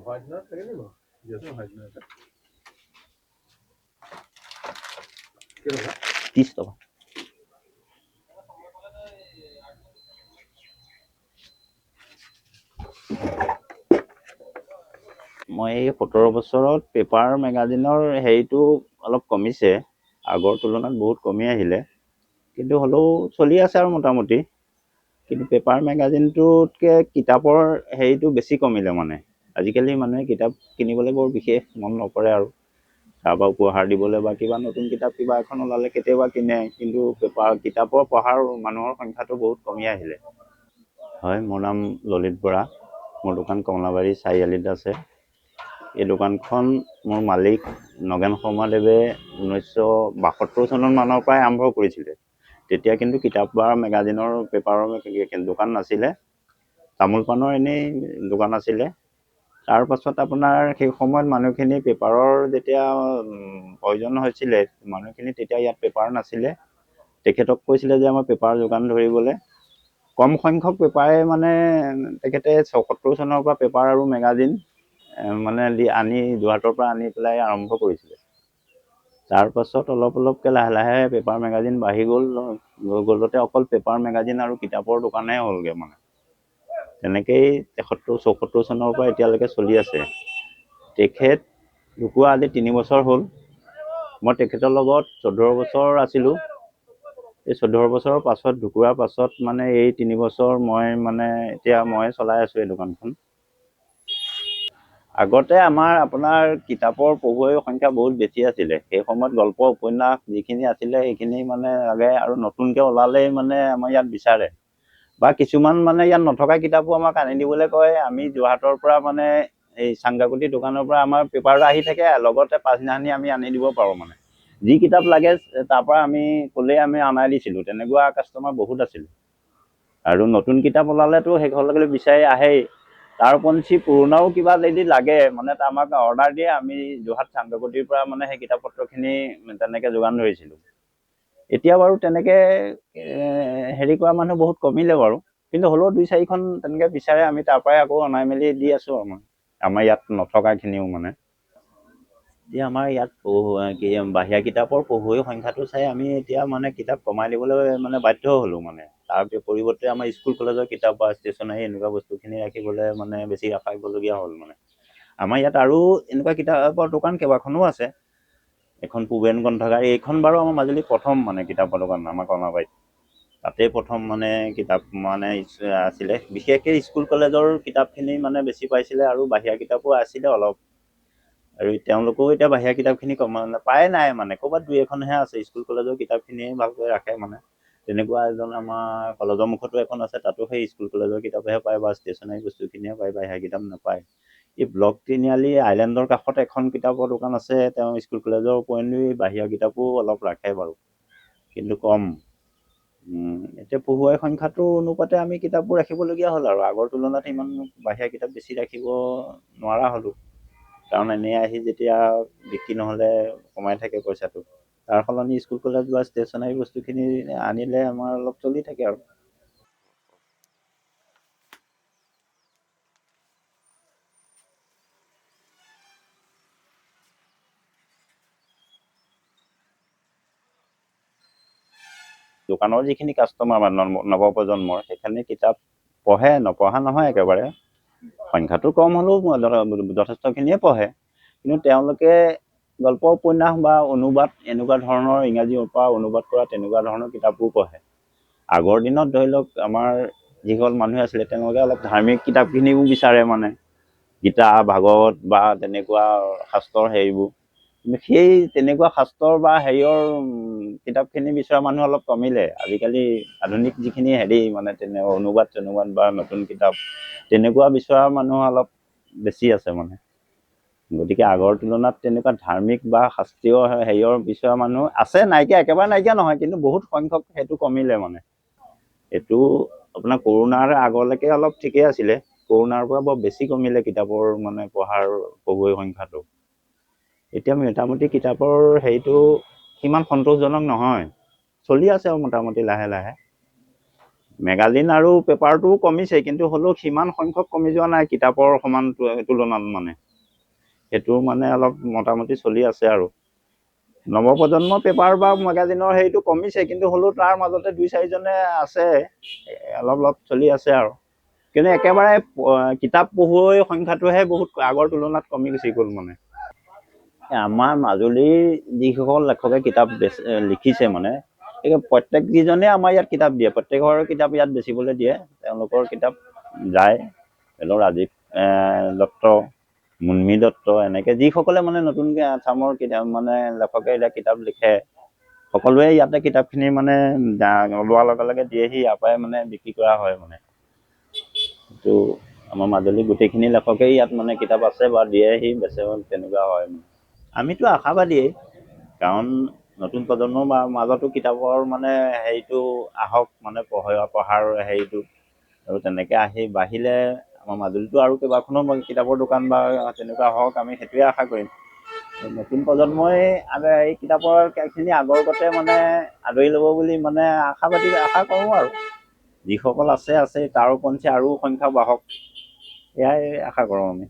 30 টকা। মই এই 17 বছৰত পেপাৰ মেগাজিনৰ হেৰিটো অলপ কমিছে, আগৰ তুলনাত বহুত কমি আহিলে, কিন্তু হ'লেও চলি আছে আৰু মোটামুটি। কিন্তু পেপাৰ মেগাজিনটোতকৈ কিতাপৰ হেৰিটো বেছি কমিলে মানে। আজিকালি মানুহে কিতাপ কিনিবলৈ বৰ বিশেষ মন নকৰে আৰু কাৰোবাক উপহাৰ দিবলৈ বা কিবা নতুন কিতাপ কিবা এখন ওলালে কেতিয়াবা কিনে, কিন্তু কিতাপৰ পঢ়াৰ মানুহৰ সংখ্যাটো বহুত কমি আহিলে। হয়, মোৰ নাম ললিত বৰা। মোৰ দোকান কমলাবাৰী চাৰিআলিত আছে। এই দোকানখন মোৰ মালিক নগেন শৰ্মাদেৱে 1972 চনৰ মানৰ পৰাই আৰম্ভ কৰিছিলে। তেতিয়া কিন্তু কিতাপ বা মেগাজিনৰ পেপাৰৰ দোকান নাছিলে, তামোল পাণৰ এনেই দোকান আছিলে। তাৰ পাছত আপোনাৰ সেই সময়ত মানুহখিনি পেপাৰৰ যেতিয়া প্ৰয়োজন হৈছিলে, মানুহখিনি তেতিয়া ইয়াত পেপাৰ নাছিলে। তেখেতক কৈছিলে যে আমাৰ পেপাৰ যোগান ধৰিবলৈ। কম সংখ্যক পেপাৰে মানে তেখেতে 74 চনৰ পৰা পেপাৰ আৰু মেগাজিন মানে আনি যোৰহাটৰ পৰা আনি পেলাই আৰম্ভ কৰিছিলে। তাৰ পাছত অলপ অলপকৈ লাহে লাহে পেপাৰ মেগাজিন বাঢ়ি গ'লতে অকল পেপাৰ মেগাজিন আৰু কিতাপৰ দোকানহে হ'লগৈ মানে। তেনেকেই 74 চনৰ পৰা এতিয়ালৈকে চলি আছে। তেখেত ঢুকুৱা আজি 3 বছৰ হ'ল। মই তেখেতৰ লগত 14 বছৰ আছিলোঁ। এই 14 বছৰৰ পাছত ঢুকোৱাৰ পাছত মানে এই 3 বছৰ এতিয়া মই চলাই আছোঁ এই দোকানখন। আগতে আমাৰ আপোনাৰ কিতাপৰ পঢ়ুৱৈৰ সংখ্যা বহুত বেছি আছিলে। সেই সময়ত গল্প উপন্যাস যিখিনি আছিলে সেইখিনি মানে লাগে, আৰু নতুনকৈ ওলালেই মানে আমাৰ ইয়াত বিচাৰে, বা কিছুমান মানে ইয়াত নথকা কিতাপো আমাক আনি দিবলৈ কয়। আমি যোৰহাটৰ পৰা মানে এই চাংগাগুটি দোকানৰ পৰা আমাৰ পেপাৰটো আহি থাকে, লগতে পাছদিনাখনি আমি আনি দিব পাৰোঁ মানে। যি কিতাপ লাগে তাৰ পৰা আমি ক'লেই আমি অনাই দিছিলোঁ। তেনেকুৱা কাষ্টমাৰ বহুত আছিল। আৰু নতুন কিতাপ ওলালেতো সেইঘৰলৈ বিচাৰি আহেই। তাৰ উপৰঞ্চি পুৰণাও কিবা যদি লাগে মানে আমাক অৰ্ডাৰ দিয়ে, আমি যোৰহাট চাংগাগুটিৰ পৰা মানে সেই কিতাপ পত্ৰখিনি তেনেকৈ যোগান ধৰিছিলোঁ। এতিয়া বাৰু তেনেকৈ হেৰি কৰা মানুহ বহুত কমিলে বাৰু, কিন্তু হ'লেও 2-4খন তেনেকৈ বিচাৰে, আমি তাৰ পৰাই আকৌ অনাই মেলি দি আছোঁ আৰু আমাৰ ইয়াত নথকাখিনিও মানে। এতিয়া আমাৰ ইয়াত বাহিৰা কিতাপৰ পঢ়ুৱৈৰ সংখ্যাটো চাই আমি এতিয়া মানে কিতাপ কমাই দিবলৈ মানে বাধ্য হ'লোঁ মানে। তাৰ পৰিৱৰ্তে আমাৰ স্কুল কলেজৰ কিতাপ বা ষ্টেচনাৰী এনেকুৱা বস্তুখিনি ৰাখিবলৈ মানে বেছি ৰাখিবলগীয়া হ'ল মানে। আমাৰ ইয়াত আৰু এনেকুৱা কিতাপৰ দোকান কেইবাখনো আছে। এখন পূবেন গ্ৰন্থাগাৰ, এইখন বাৰু আমাৰ মাজুলীত প্ৰথম মানে কিতাপৰ দোকান আমাৰ কৰ্ণাবাৰীত। তাতেই প্ৰথম মানে কিতাপ মানে আছিলে। বিশেষকৈ স্কুল কলেজৰ কিতাপখিনি মানে বেছি পাইছিলে, আৰু বাহিৰা কিতাপো আছিলে অলপ। আৰু তেওঁলোকেও এতিয়া বাহিৰা কিতাপখিনি প্ৰায়ে নাই মানে, ক'ৰবাত 2-এখনহে আছে। স্কুল কলেজৰ কিতাপখিনিয়ে ভালকৈ ৰাখে মানে। তেনেকুৱা এজন আমাৰ কলেজৰ মুখতো এখন আছে, তাতো সেই স্কুল কলেজৰ কিতাপহে পায় বা ষ্টেচনাৰী বস্তুখিনিহে পায়, বাহিৰা কিতাপ নাপায়। এই ব্লক তিনিআলি আইলেণ্ডৰ কাষত এখন কিতাপৰ দোকান আছে। তেওঁ স্কুল কলেজৰ উপৰিঞ্চি বাহিৰা কিতাপো অলপ ৰাখে বাৰু, কিন্তু কম। এতিয়া পঢ়ুৱৈৰ সংখ্যাটোৰ অনুপাতে আমি কিতাপবোৰ ৰাখিবলগীয়া হ'ল, আৰু আগৰ তুলনাত ইমান বাহিৰা কিতাপ বেছি ৰাখিব নোৱাৰা হ'লোঁ। কাৰণ এনেই আহি যেতিয়া বিক্ৰী নহ'লে কমাই থাকে পইচাটো, তাৰ সলনি স্কুল কলেজ বা ষ্টেচনাৰী বস্তুখিনি আনিলে আমাৰ অলপ চলি থাকে আৰু। দোকানৰ যিখিনি কাষ্টমাৰ বা নৱপ্ৰজন্মৰ, সেইখিনি কিতাপ পঢ়ে, নপঢ়া নহয় একেবাৰে। সংখ্যাটো কম হ'লেও যথেষ্টখিনিয়ে পঢ়ে, কিন্তু তেওঁলোকে গল্প উপন্যাস বা অনুবাদ এনেকুৱা ধৰণৰ ইংৰাজীৰ পৰা অনুবাদ কৰা তেনেকুৱা ধৰণৰ কিতাপবোৰ পঢ়ে। আগৰ দিনত ধৰি লওক আমাৰ যিসকল মানুহ আছিলে তেওঁলোকে অলপ ধাৰ্মিক কিতাপখিনিও বিচাৰে মানে, গীতা ভাগৱত বা তেনেকুৱা শাস্ত্ৰৰ হেৰিবোৰ। কিন্তু সেই তেনেকুৱা শাস্ত্ৰৰ বা হেৰিয়ৰ কিতাপখিনি বিচৰা মানুহ অলপ কমিলে। আজিকালি আধুনিক যিখিনি হেৰি মানে অনুবাদ বা নতুন কিতাপ তেনেকুৱা বিচৰা মানুহ অলপ বেছি আছে মানে। গতিকে আগৰ তুলনাত তেনেকুৱা ধাৰ্মিক বা শাস্ত্ৰীয় হেৰিয়ৰ বিচৰা মানুহ আছে, নাইকিয়া একেবাৰে নাইকিয়া নহয়, কিন্তু বহুত সংখ্যক সেইটো কমিলে মানে। এইটো আপোনাৰ কৰোণাৰ আগলৈকে অলপ ঠিকেই আছিলে, কৰোণাৰ পৰা বৰ বেছি কমিলে কিতাপৰ মানে পঢ়ুৱৈৰ সংখ্যাটো। এতিয়া মোটামুটি কিতাপৰ হেৰিটো সিমান সন্তোষজনক নহয়, চলি আছে আৰু মোটামুটি লাহে লাহে। মেগাজিন আৰু পেপাৰটো কমিছে, কিন্তু হ'লেও সিমান সংখ্যক কমি যোৱা নাই কিতাপৰ সমান তুলনাত মানে। সেইটো মানে অলপ মোটামুটি চলি আছে আৰু। নৱপ্ৰজন্মৰ পেপাৰ বা মেগাজিনৰ হেৰিটো কমিছে, কিন্তু হ'লেও তাৰ মাজতে 2-4জনে আছে, অলপ অলপ চলি আছে আৰু। কিন্তু একেবাৰে কিতাপ পঢ়ুৱৈ সংখ্যাটোহে বহুত আগৰ তুলনাত কমি গুচি গ'ল মানে। আমাৰ মাজুলীৰ যিসকল লেখকে কিতাপ লিখিছে মানে, প্ৰত্যেককেইজনে আমাৰ ইয়াত কিতাপ দিয়ে, প্ৰত্যেকৰ কিতাপ ইয়াত বেচিবলৈ দিয়ে। তেওঁলোকৰ কিতাপ যায়, ধৰি লওক ৰাজীৱ দত্ত, মুন্মী দত্ত, এনেকৈ যিসকলে মানে নতুনকৈ আছামৰ কিতাপ মানে লেখকে এতিয়া কিতাপ লিখে, সকলোৱে ইয়াতে কিতাপখিনি মানে ওলোৱাৰ লগে লগে দিয়েহি, ইয়াৰ পৰাই মানে বিক্ৰী কৰা হয় মানে। তো আমাৰ মাজুলী গোটেইখিনি লেখকেই ইয়াত মানে কিতাপ আছে বা দিয়েহি, বেচে, তেনেকুৱা হয়। আমিতো আশাবাদীয়েই, কাৰণ নতুন প্ৰজন্মৰ মাজতো কিতাপৰ মানে হেৰিটো আহক, মানে পঢ়াৰ হেৰিটো, আৰু তেনেকৈ আহি বাঢ়িলে আমাৰ মাজুলীতো আৰু কেইবাখনো কিতাপৰ দোকান বা তেনেকুৱা হওক, আমি সেইটোৱে আশা কৰিম। নতুন প্ৰজন্মই এই কিতাপৰ খিনি আগৰ গতে মানে আদৰি ল'ব বুলি মানে আশা কৰোঁ আৰু। যিসকল আছে, তাৰ ওপৰঞ্চি আৰু সংখ্যা বাঢ়ক, এয়াই আশা কৰোঁ আমি।